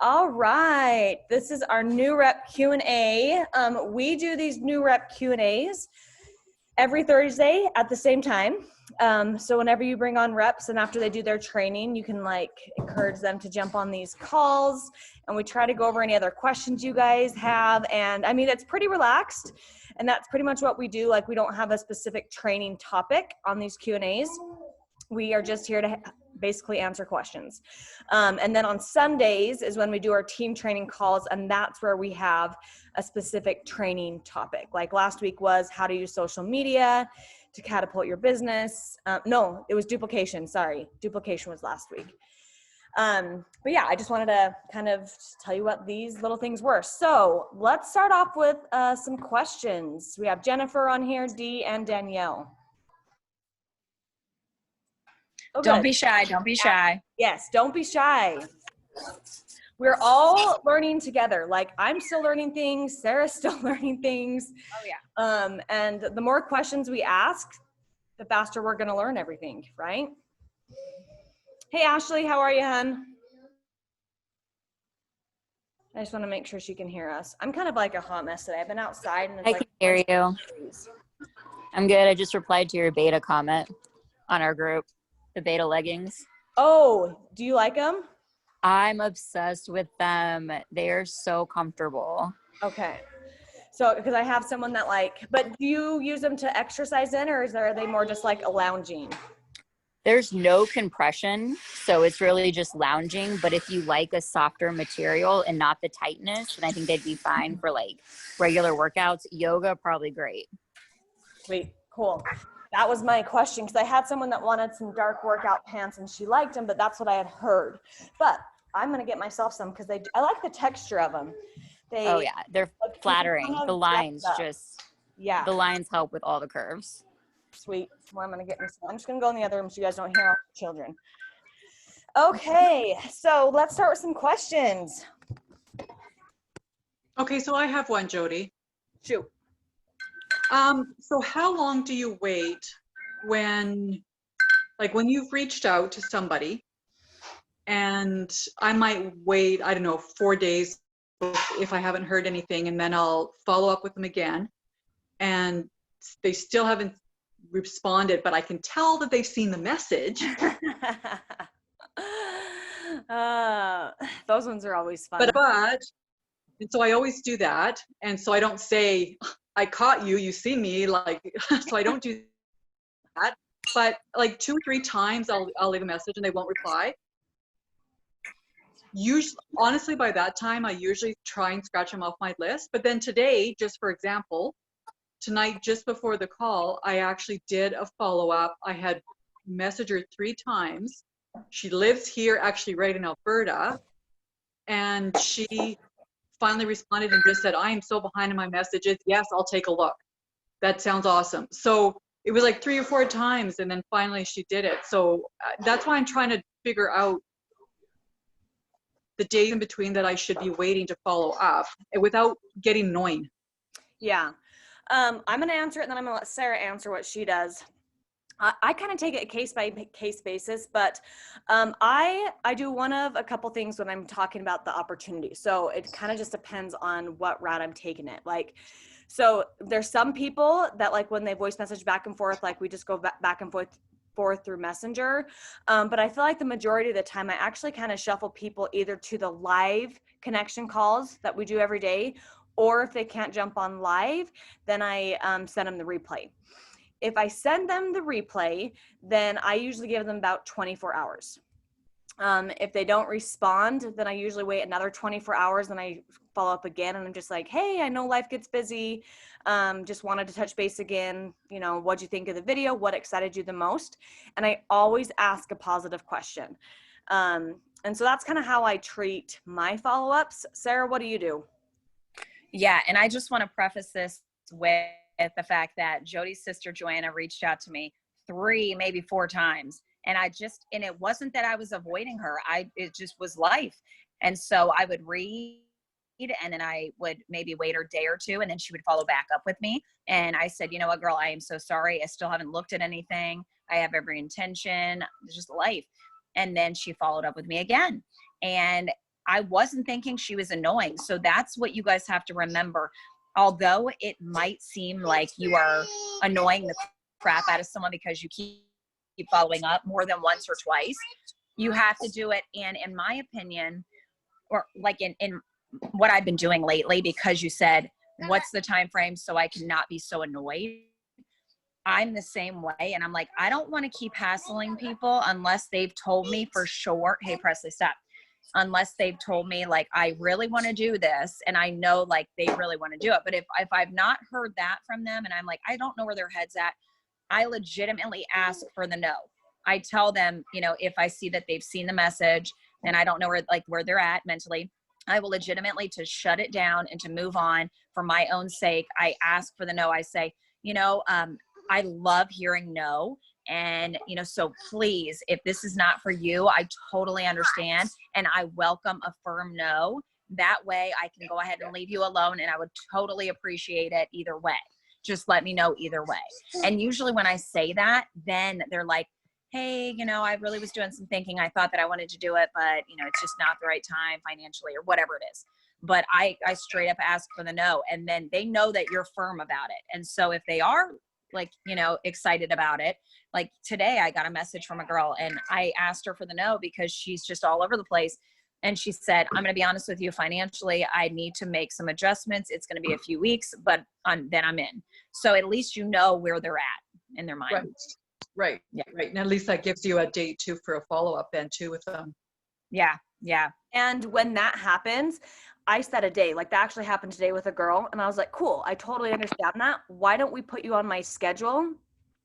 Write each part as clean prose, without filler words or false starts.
All right, this is our new rep Q&A. We do these new rep Q&As every Thursday at the same time. So whenever you bring on reps and after they do their training, you can encourage them to jump on these calls, and we try to go over any other questions you guys have. And I mean, it's pretty relaxed, and that's pretty much what we do. We don't have a specific training topic on these Q&As. We are just here to basically answer questions. And then on Sundays is when we do our team training calls, and that's where we have a specific training topic. Like last week was how to use social media to catapult your business. No, it was duplication. Sorry, duplication was last week. But yeah, I just wanted to kind of tell you what these little things were. So let's start off with some questions. We have Jennifer on here, Dee, and Danielle. Oh, don't be shy. Don't be shy. Yes, don't be shy. We're all learning together. I'm still learning things. Sarah's still learning things. Oh, yeah. And the more questions we ask, the faster we're going to learn everything, right? Hey, Ashley, how are you, hun? I just want to make sure she can hear us. I'm kind of like a hot mess today. I've been outside and it's I can hear you. I'm good. I just replied to your beta comment on our group. The beta leggings. Oh, do you like them? I'm obsessed with them. They are so comfortable. Okay. So, because I have someone that but do you use them to exercise in, or are they more just a lounging? There's no compression, so it's really just lounging. But if you like a softer material and not the tightness, then I think they'd be fine for regular workouts. Yoga, probably great. Sweet. Cool. That was my question, because I had someone that wanted some dark workout pants and she liked them, but that's what I had heard. But I'm going to get myself some because I like the texture of them. Oh, yeah. They're flattering. The lines the lines help with all the curves. Sweet. Well, I'm going to get me some. I'm just going to go in the other room so you guys don't hear all the children. Okay. So let's start with some questions. Okay. So I have one, Jody. Shoot. So how long do you wait when you've reached out to somebody, and I might wait, I don't know, 4 days if I haven't heard anything, and then I'll follow up with them again, and they still haven't responded, but I can tell that they've seen the message. Those ones are always fun. And so I always do that. And so I don't say, I caught you, you see me, so I don't do that. But 2 or 3 times I'll leave a message and they won't reply. Usually, honestly, by that time, I usually try and scratch them off my list. But then today, just for example, tonight, just before the call, I actually did a follow-up. I had messaged her 3 times. She lives here, actually right in Alberta. And she finally responded and just said, I am so behind in my messages. Yes, I'll take a look. That sounds awesome. So it was 3 or 4 times, and then finally she did it. So that's why I'm trying to figure out the days in between that I should be waiting to follow up without getting annoying. Yeah. I'm going to answer it, and then I'm going to let Sarah answer what she does. I kind of take it a case by case basis, but I do one of a couple things when I'm talking about the opportunity. So it kind of just depends on what route I'm taking it. So there's some people that when they voice message back and forth, we just go back and forth through Messenger. But I feel like the majority of the time I actually kind of shuffle people either to the live connection calls that we do every day, or if they can't jump on live, then I send them the replay. If I send them the replay, then I usually give them about 24 hours. If they don't respond, then I usually wait another 24 hours and I follow up again. And I'm just like, hey, I know life gets busy. Just wanted to touch base again. What'd you think of the video? What excited you the most? And I always ask a positive question. And so that's kind of how I treat my follow-ups. Sarah, what do you do? Yeah. And I just want to preface this with the fact that Jody's sister Joanna reached out to me 3, maybe 4 times. And it wasn't that I was avoiding her. It just was life. And so I would read, and then I would maybe wait a day or 2, and then she would follow back up with me. And I said, you know what, girl, I am so sorry. I still haven't looked at anything. I have every intention. It's just life. And then she followed up with me again. And I wasn't thinking she was annoying. So that's what you guys have to remember. Although it might seem like you are annoying the crap out of someone because you keep following up more than once or twice, you have to do it. And in my opinion, or like in what I've been doing lately, because you said, what's the time frame so I can not be so annoyed? I'm the same way. And I'm like, I don't want to keep hassling people unless they've told me for sure. Hey, Presley, stop. Unless they've told me like, I really want to do this. And I know like they really want to do it. But if I've not heard that from them and I'm like, I don't know where their head's at, I legitimately ask for the no. I tell them, you know, if I see that they've seen the message and I don't know where they're at mentally, I will legitimately to shut it down and to move on for my own sake. I ask for the no. I say, you know, I love hearing no. And, you know, so please, if this is not for you, I totally understand. And I welcome a firm no. That way I can go ahead and leave you alone. And I would totally appreciate it either way. Just let me know either way. And usually when I say that, then they're like, hey, you know, I really was doing some thinking. I thought that I wanted to do it, but, you know, it's just not the right time financially or whatever it is. But I straight up ask for the no. And then they know that you're firm about it. And so if they are like, you know, excited about it, like today I got a message from a girl and I asked her for the no because she's just all over the place. And she said, I'm going to be honest with you, financially, I need to make some adjustments. It's going to be a few weeks, but then I'm in. So at least you know where they're at in their mind. Right. Yeah. Right. And at least that gives you a date too for a follow-up then too with them. Yeah. Yeah. And when that happens, I set a date. Like that actually happened today with a girl. And I was like, cool, I totally understand that. Why don't we put you on my schedule?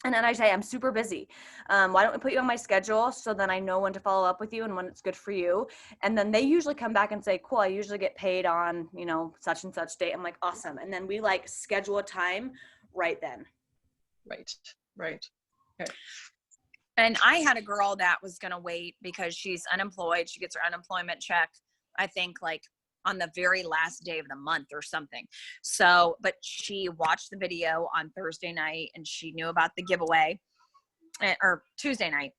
And then I say, I'm super busy. Why don't we put you on my schedule so then I know when to follow up with you and when it's good for you. And then they usually come back and say, cool, I usually get paid on, you know, such and such date. I'm like, awesome. And then we like schedule a time right then. Right. Right. Okay. And I had a girl that was going to wait because she's unemployed. She gets her unemployment check, I think like on the very last day of the month or something. So, but she watched the video on Thursday night and she knew about the giveaway or Tuesday night.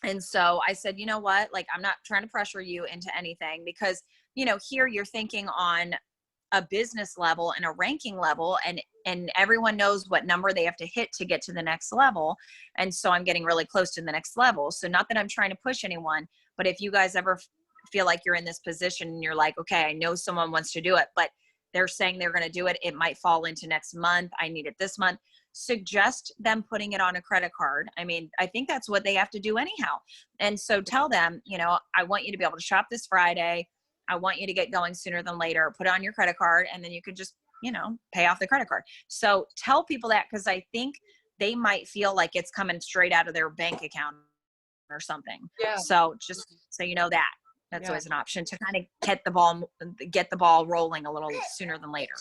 And so I said, you know what, like, I'm not trying to pressure you into anything because, you know, here you're thinking on a business level and a ranking level and everyone knows what number they have to hit to get to the next level. And so I'm getting really close to the next level. So not that I'm trying to push anyone, but if you guys ever feel like you're in this position and you're like, okay, I know someone wants to do it, but they're saying they're going to do it. It might fall into next month. I need it this month. Suggest them putting it on a credit card. I mean, I think that's what they have to do anyhow. And so tell them, you know, I want you to be able to shop this Friday. I want you to get going sooner than later. Put it on your credit card and then you could just, you know, pay off the credit card. So tell people that because I think they might feel like it's coming straight out of their bank account or something. Yeah. So just so you know that. That's always an option to kind of get the ball rolling a little sooner than later.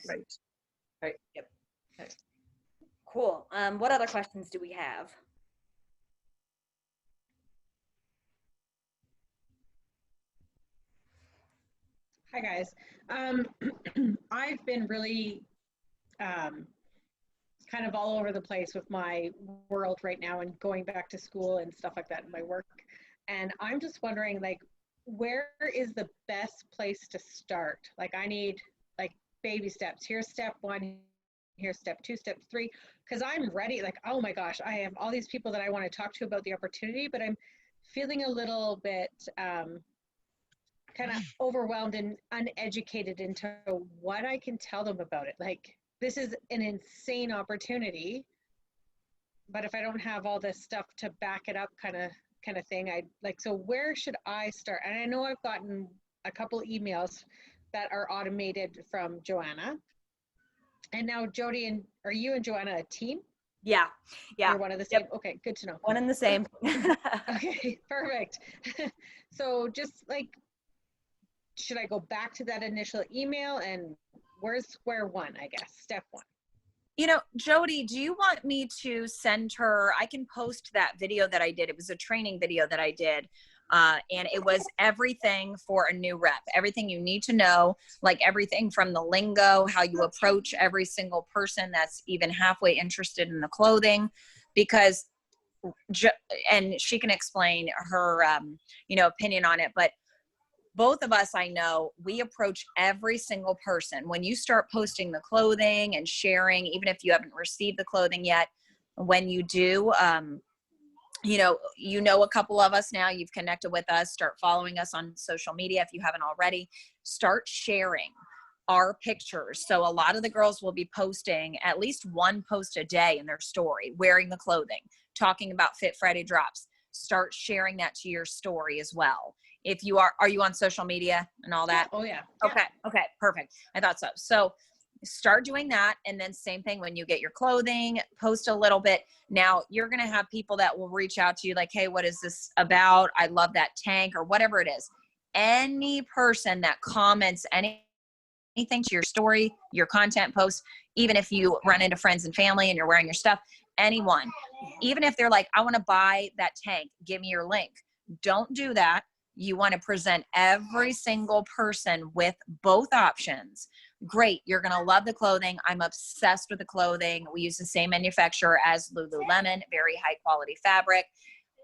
Right. Right. Yep. Okay. Cool. What other questions do we have? Hi guys. I've been really kind of all over the place with my world right now and going back to school and stuff like that in my work. And I'm just wondering, like, where is the best place to start? Like, I need like baby steps. Here's step 1, here's step 2, step 3, because I'm ready. Like, oh my gosh, I have all these people that I want to talk to about the opportunity, but I'm feeling a little bit kind of overwhelmed and uneducated into what I can tell them about it. Like, this is an insane opportunity, but if I don't have all this stuff to back it up kind of thing, I like, so where should I start? And I know I've gotten a couple emails that are automated from Joanna. And now Jody, and are you and Joanna a team? Yeah. You're one of the same? Yep. Okay, good to know. One and the same. Okay, perfect. So just like, should I go back to that initial email and where's square one, I guess, step 1? You know, Jody, do you want me to send her, I can post that video that I did. It was a training video that I did. And it was everything for a new rep, everything you need to know, like everything from the lingo, how you approach every single person that's even halfway interested in the clothing, because, and she can explain her, you know, opinion on it, but both of us, I know, we approach every single person. When you start posting the clothing and sharing, even if you haven't received the clothing yet, when you do, you know a couple of us now, you've connected with us, start following us on social media if you haven't already, start sharing our pictures. So a lot of the girls will be posting at least one post a day in their story, wearing the clothing, talking about Fit Friday drops. Start sharing that to your story as well. If you are you on social media and all that? Oh yeah. Okay, perfect. I thought so. So start doing that. And then same thing when you get your clothing, post a little bit. Now you're going to have people that will reach out to you like, hey, what is this about? I love that tank, or whatever it is. Any person that comments anything to your story, your content post, even if you run into friends and family and you're wearing your stuff, anyone, even if they're like, I want to buy that tank, give me your link. Don't do that. You want to present every single person with both options. Great. You're going to love the clothing. I'm obsessed with the clothing. We use the same manufacturer as Lululemon, very high quality fabric.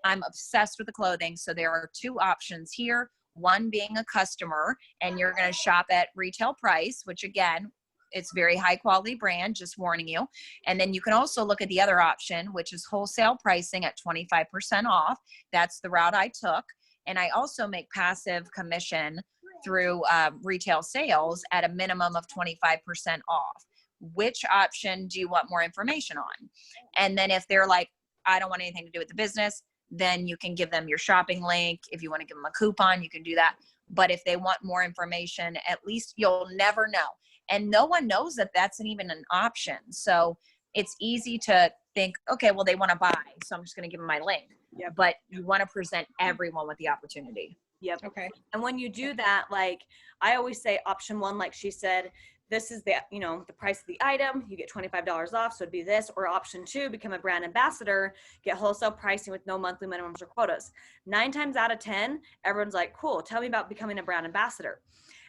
I'm obsessed with the clothing. So there are two options here. One being a customer, and you're going to shop at retail price, which again, it's very high quality brand, just warning you. And then you can also look at the other option, which is wholesale pricing at 25% off. That's the route I took. And I also make passive commission through retail sales at a minimum of 25% off. Which option do you want more information on? And then if they're like, I don't want anything to do with the business, then you can give them your shopping link. If you want to give them a coupon, you can do that. But if they want more information, at least you'll never know. And no one knows that that's even an option. So it's easy to think, okay, well, they want to buy, so I'm just going to give them my link. Yep. But you want to present everyone with the opportunity. Yep. Okay. And when you do that, like I always say option one, like she said, this is the, the price of the item, you get $25 off. So it'd be this, or option two, become a brand ambassador, get wholesale pricing with no monthly minimums or quotas. 9 times out of 10, everyone's like, cool, tell me about becoming a brand ambassador.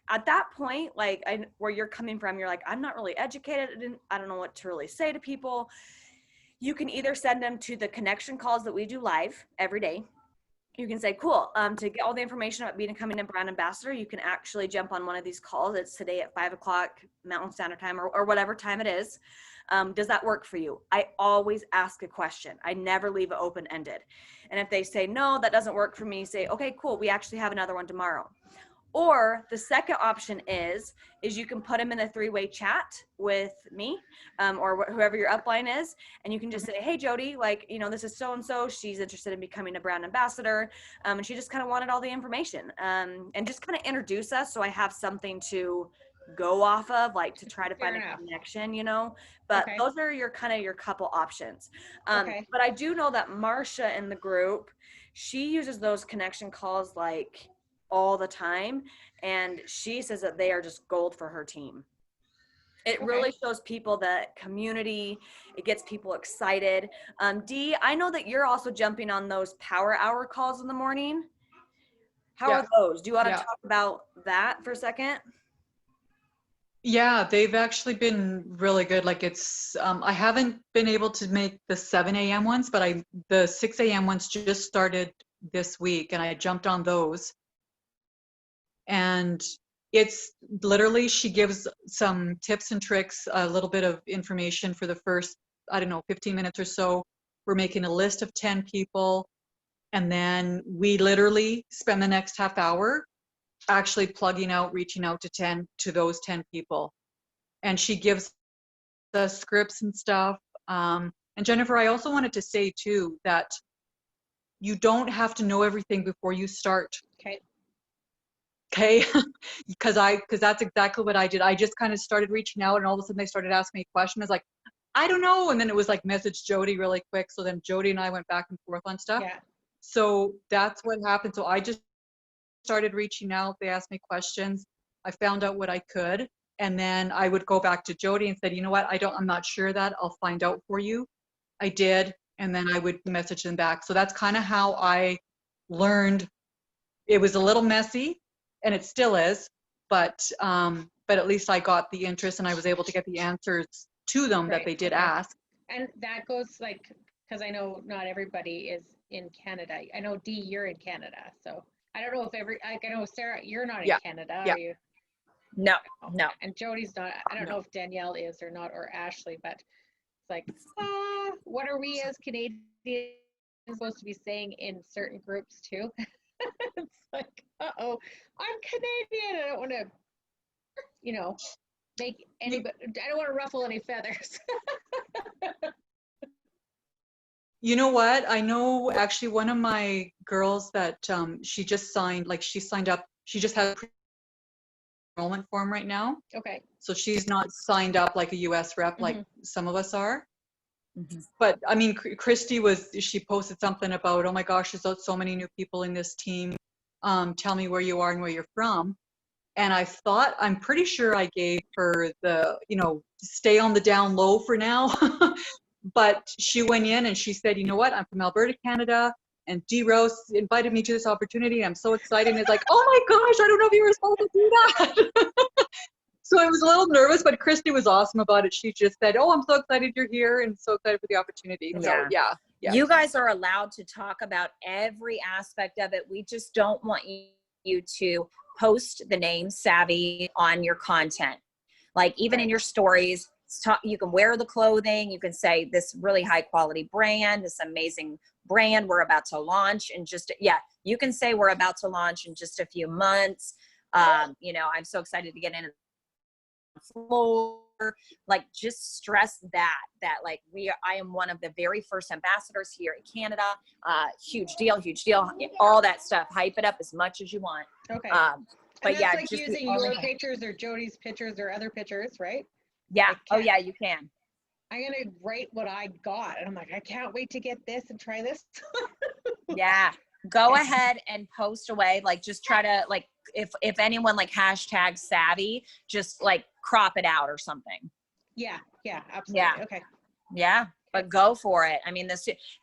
At that point, like where you're coming from, you're like, I'm not really educated. I don't know what to really say to people. You can either send them to the connection calls that we do live every day. You can say, cool, to get all the information about becoming a brand ambassador, you can actually jump on one of these calls. It's today at 5 o'clock Mountain Standard Time or whatever time it is. Does that work for you? I always ask a question. I never leave it open-ended. And if they say, no, that doesn't work for me, say, okay, cool, we actually have another one tomorrow. Or the second option is you can put them in a 3-way chat with me or whoever your upline is. And you can just say, hey, Jody, like, this is so-and-so. She's interested in becoming a brand ambassador. And she just kind of wanted all the information and just kind of introduce us. So I have something to go off of, like to try to find a connection, but Okay. those are your couple options. Okay. But I do know that Marsha in the group, she uses those connection calls like all the time, and she says that they are just gold for her team. It really shows people that community. It gets people excited. Dee, I know that you're also jumping on those power hour calls in the morning. How are those? Do you want to talk about that for a second? Yeah, they've actually been really good. Like it's, I haven't been able to make the 7 a.m. ones, but the 6 a.m. ones just started this week, and I jumped on those. And it's literally, she gives some tips and tricks, a little bit of information for the first, 15 minutes or so. We're making a list of 10 people. And then we literally spend the next half hour actually plugging out, reaching out to those 10 people. And she gives the scripts and stuff. And Jennifer, I also wanted to say too, that you don't have to know everything before you start. Okay, because that's exactly what I did. I just kind of started reaching out, and all of a sudden they started asking me questions. I was like, I don't know. And then it was like, message Jody really quick. So then Jody and I went back and forth on stuff. Yeah. So that's what happened. So I just started reaching out. They asked me questions. I found out what I could. And then I would go back to Jody and said, you know what? I'm not sure that. I'll find out for you. I did. And then I would message them back. So that's kind of how I learned. It was a little messy, and it still is, but at least I got the interest, and I was able to get the answers to them that they did ask. And that goes because I know not everybody is in Canada. I know Dee, you're in Canada, so. I don't know if I know Sarah, you're not in Yeah, Canada, yeah. are you? No, no. And Jody's not. I don't know if Danielle is or not, or Ashley, but it's like, what are we as Canadians supposed to be saying in certain groups too? It's like, uh-oh, I'm Canadian. I don't want to, make anybody, I don't want to ruffle any feathers. You know what? I know actually one of my girls that she just signed, like she signed up, she just had a enrollment form right now. Okay. So she's not signed up like a US rep like some of us are. Mhm. But I mean, Christy she posted something about, oh my gosh, there's so many new people in this team. Tell me where you are and where you're from. And I'm pretty sure I gave her the, stay on the down low for now. But she went in and she said, you know what, I'm from Alberta, Canada, and D Rose invited me to this opportunity. I'm so excited. And it's like, oh my gosh, I don't know if you were supposed to do that. So I was a little nervous, but Christy was awesome about it. She just said, oh, I'm so excited you're here and so excited for the opportunity. So yeah. You guys are allowed to talk about every aspect of it. We just don't want you to post the name Savvy on your content. Like even in your stories, you can wear the clothing. You can say this really high quality brand, this amazing brand we're about to launch. And you can say we're about to launch in just a few months. I'm so excited to get in the floor. Like just stress that like I am one of the very first ambassadors here in Canada. Huge deal, all that stuff. Hype it up as much as you want. Okay. But and that's like using your pictures or Jody's pictures or other pictures, right? Yeah. Oh yeah, you can. I'm gonna write what I got, and I'm like, I can't wait to get this and try this. Yeah. Go ahead and post away. Like just try to like if anyone like hashtag Savvy, just like crop it out or something. Yeah, absolutely. Yeah. Okay. Yeah, but go for it. I mean,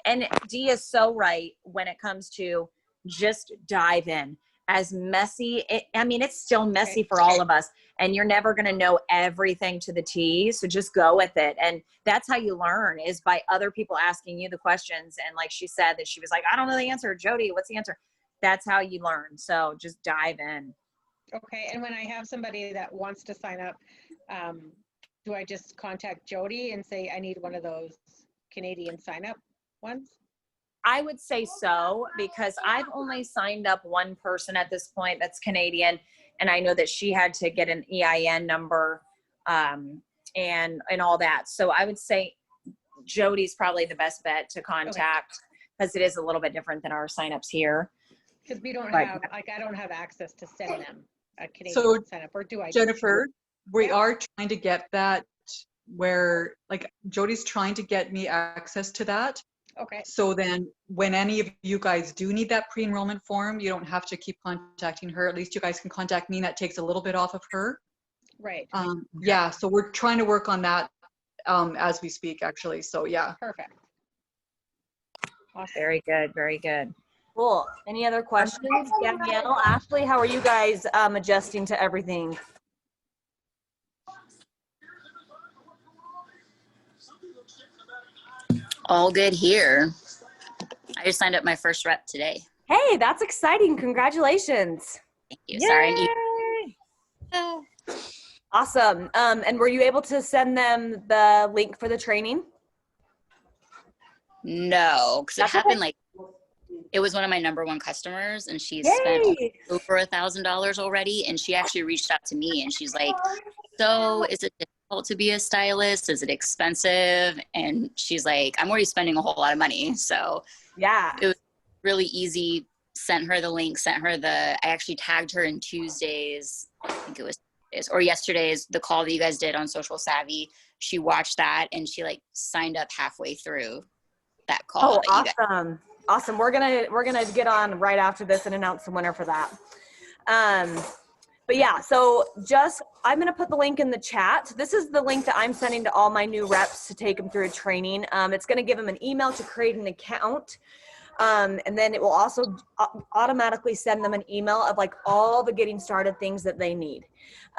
and Dee is so right when it comes to just dive in. As messy, it's still messy for all of us, and you're never going to know everything to the T. So just go with it. And that's how you learn, is by other people asking you the questions. And like she said that she was like, I don't know the answer. Jody, what's the answer? That's how you learn. So just dive in. Okay. And when I have somebody that wants to sign up, do I just contact Jody and say, I need one of those Canadian sign up ones? I would say so, because I've only signed up one person at this point that's Canadian, and I know that she had to get an EIN number and all that. So I would say Jody's probably the best bet to contact, because it is a little bit different than our signups here. Because we don't have, I don't have access to send them a Canadian sign up, or do I? Jennifer, we are trying to get that where, like, Jody's trying to get me access to that. Okay. So then when any of you guys do need that pre-enrollment form, you don't have to keep contacting her. At least you guys can contact me, and that takes a little bit off of her. Right. Yeah, so we're trying to work on that as we speak, actually. So yeah. Perfect. Awesome. Very good. Very good. Cool. Any other questions? Danielle, Ashley, how are you guys adjusting to everything? All good here. I just signed up my first rep today. Hey, that's exciting. Congratulations. Thank you. Sorry. Awesome. And were you able to send them the link for the training? No, because it That's happened okay. it was one of my number one customers, and she's Yay. spent over $1,000 already. And she actually reached out to me, and she's like, so is it difficult to be a stylist? Is it expensive? And she's like, I'm already spending a whole lot of money. So Yeah. it was really easy. Sent her the link, I actually tagged her in Tuesday's, I think it was, or yesterday's, the call that you guys did on Social Savvy. She watched that, and she like signed up halfway through that call. Oh, awesome. Awesome. We're gonna get on right after this and announce the winner for that. But yeah, so I'm gonna put the link in the chat. This is the link that I'm sending to all my new reps to take them through a training. It's gonna give them an email to create an account. And then it will also automatically send them an email of like all the getting started things that they need.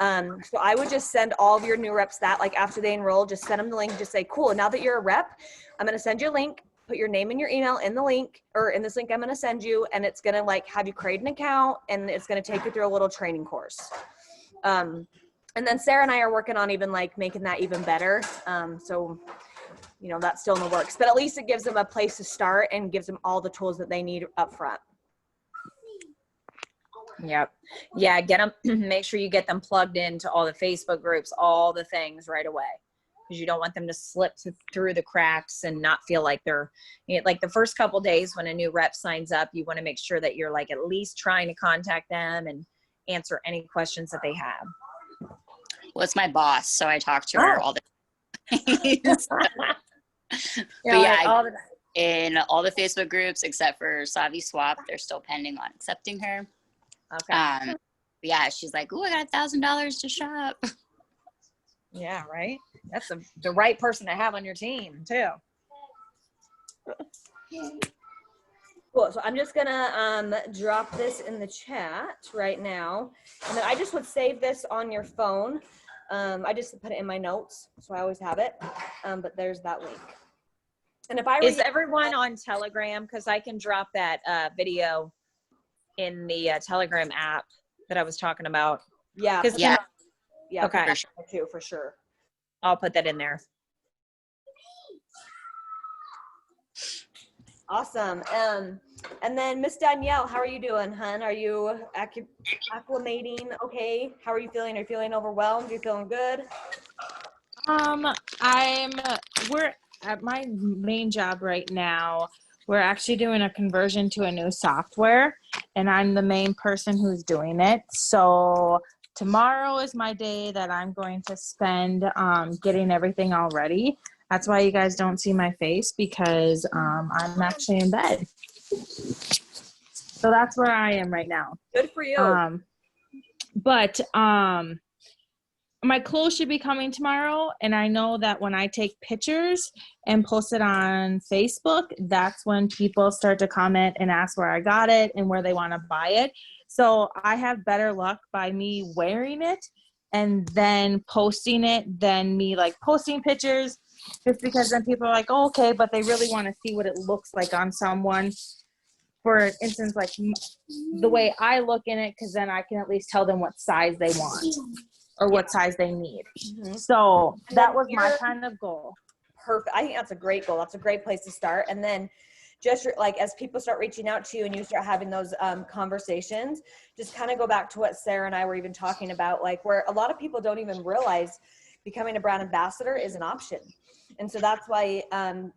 So I would just send all of your new reps that, like after they enroll, just send them the link, just say, cool, now that you're a rep, I'm going to send you a link. put your name and your email in the link, or in this link I'm going to send you, and it's going to like have you create an account, and it's going to take you through a little training course. And then Sarah and I are working on even like making that even better. So, you know, that's still in the works, but at least it gives them a place to start and gives them all the tools that they need up front. Yep. Yeah. Get them, make sure you get them plugged into all the Facebook groups, all the things right away. Because you don't want them to slip through the cracks and not feel like they're, you know, like the first couple days when a new rep signs up, you want to make sure that you're like at least trying to contact them and answer any questions that they have. Well, it's my boss, so I talk to her all the time. But yeah, in all the Facebook groups except for Savvy Swap, they're still pending on accepting her. Okay. Yeah, she's like, "Ooh, I got $1,000 to shop." Yeah, right. That's the right person to have on your team too. Cool. So I'm just gonna drop this in the chat right now, and then I just would save this on your phone. I just put it in my notes, so I always have it. But there's that link. And if I Is everyone on Telegram? Because I can drop that video in the Telegram app that I was talking about. yeah, Yeah. yeah, Okay. for sure, too, for sure. I'll put that in there. Awesome. And then Miss Danielle, how are you doing, hun? Are you acclimating okay? How are you feeling? Are you feeling overwhelmed? Are you feeling good? We're at my main job right now. We're actually doing a conversion to a new software, and I'm the main person who's doing it. So tomorrow is my day that I'm going to spend getting everything all ready. That's why you guys don't see my face, because I'm actually in bed. So that's where I am right now. Good for you. But my clothes should be coming tomorrow, and I know that when I take pictures and post it on Facebook, that's when people start to comment and ask where I got it and where they want to buy it. So I have better luck by me wearing it and then posting it than me like posting pictures, just because then people are like, oh, okay, but they really want to see what it looks like on someone. For instance, like the way I look in it, because then I can at least tell them what size they want or what size they need. Mhm. So And that then was my here- kind of goal. Perfect. I think that's a great goal. That's a great place to start. And then just like as people start reaching out to you and you start having those conversations, just kind of go back to what Sarah and I were even talking about, like where a lot of people don't even realize becoming a brand ambassador is an option. And so that's why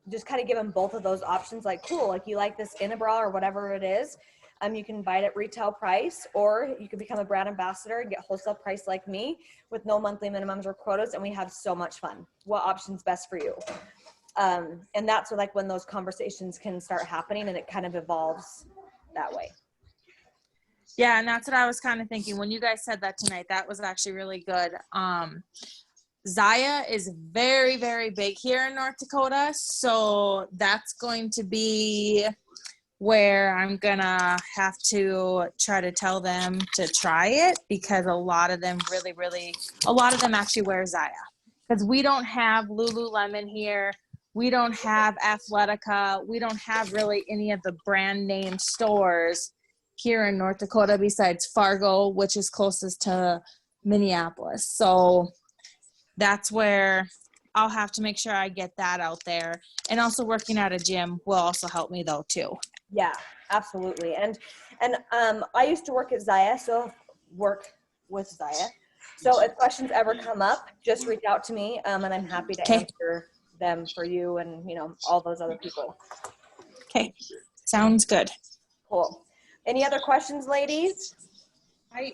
just kind of give them both of those options. Like, cool, like you like this in a bra or whatever it is. You can buy it at retail price, or you can become a brand ambassador and get wholesale price like me with no monthly minimums or quotas. And we have so much fun. What option's best for you? And that's where, like when those conversations can start happening and it kind of evolves that way. Yeah, and that's what I was kind of thinking when you guys said that tonight. That was actually really good. Zaya is very, very big here in North Dakota, so that's going to be where I'm gonna have to try to tell them to try it, because a lot of them actually wear Zaya, because we don't have Lululemon here. We don't have Athletica. We don't have really any of the brand name stores here in North Dakota besides Fargo, which is closest to Minneapolis. So that's where I'll have to make sure I get that out there. And also working at a gym will also help me though too. Yeah, absolutely. And I used to work at Zaya, so work with Zaya. So if questions ever come up, just reach out to me, and I'm happy to answer them for you and, you know, all those other people. Okay, sounds good. Cool. Any other questions, ladies?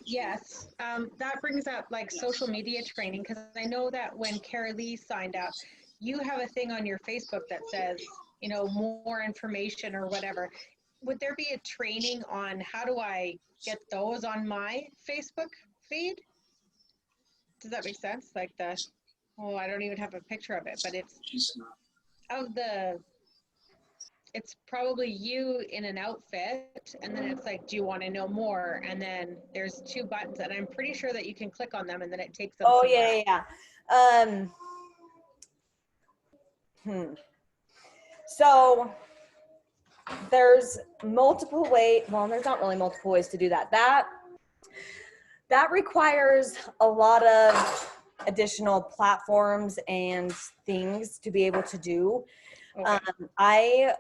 Yes, that brings up like social media training, because I know that when Carrie Lee signed up, you have a thing on your Facebook that says, you know, more information or whatever. Would there be a training on how do I get those on my Facebook feed? Does that make sense? Like I don't even have a picture of it, but it's probably you in an outfit, and then it's like, do you want to know more? And then there's 2 buttons, and I'm pretty sure that you can click on them and then it takes them somewhere. Yeah. So there's multiple ways. Well, there's not really multiple ways to do that. That requires a lot of additional platforms and things to be able to do. Okay.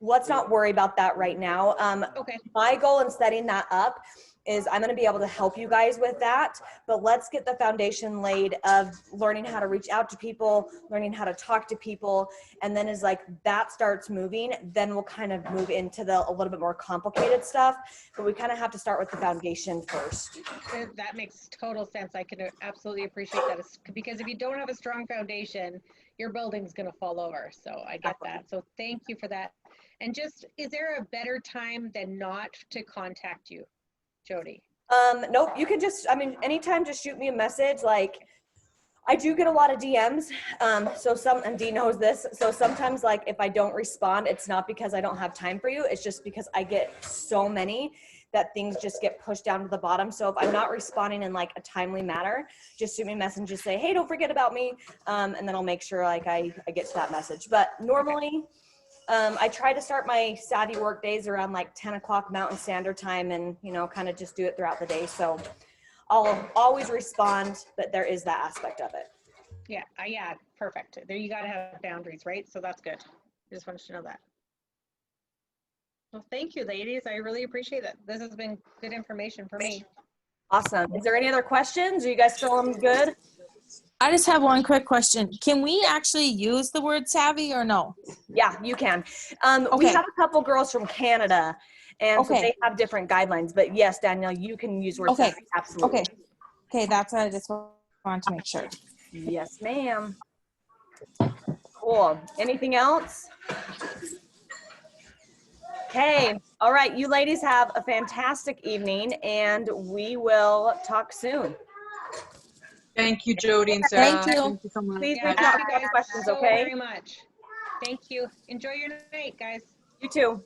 Let's not worry about that right now. Okay. My goal in setting that up is I'm going to be able to help you guys with that, but let's get the foundation laid of learning how to reach out to people, learning how to talk to people. And then as like that starts moving, then we'll kind of move into a little bit more complicated stuff, but we kind of have to start with the foundation first. That makes total sense. I can absolutely appreciate that, because if you don't have a strong foundation, your building's going to fall over. So I get that. So thank you for that. And just, is there a better time than not to contact you, Jody? Nope, you can just, I mean, anytime, just shoot me a message. Like, I do get a lot of DMs. And Dee knows this. So sometimes, like, if I don't respond, it's not because I don't have time for you. It's just because I get so many that things just get pushed down to the bottom. So if I'm not responding in like a timely manner, just shoot me a message and just say, hey, don't forget about me. And then I'll make sure like I get to that message. But normally, I try to start my savvy work days around like 10 o'clock Mountain Standard Time and, you know, kind of just do it throughout the day. So I'll always respond, but there is that aspect of it. Yeah, yeah, perfect. There, you got to have boundaries, right? So that's good. I just wanted to know that. Well, thank you, ladies. I really appreciate it. This has been good information for me. Awesome. Is there any other questions? Are you guys feeling good? I just have one quick question. Can we actually use the word savvy or no? Yeah, you can. We Okay. have a couple girls from Canada, and so Okay. they have different guidelines. But yes, Danielle, you can use word Okay. savvy. Absolutely. Okay, that's what I just wanted to make sure. Yes, ma'am. Cool. Anything else? Okay. All right. You ladies have a fantastic evening, and we will talk soon. Thank you, Jody and Sarah. Thank you. Thank you so much. Please Yeah, reach thank out you if you have guys questions, so okay? very much. Thank you. Enjoy your night, guys. You too.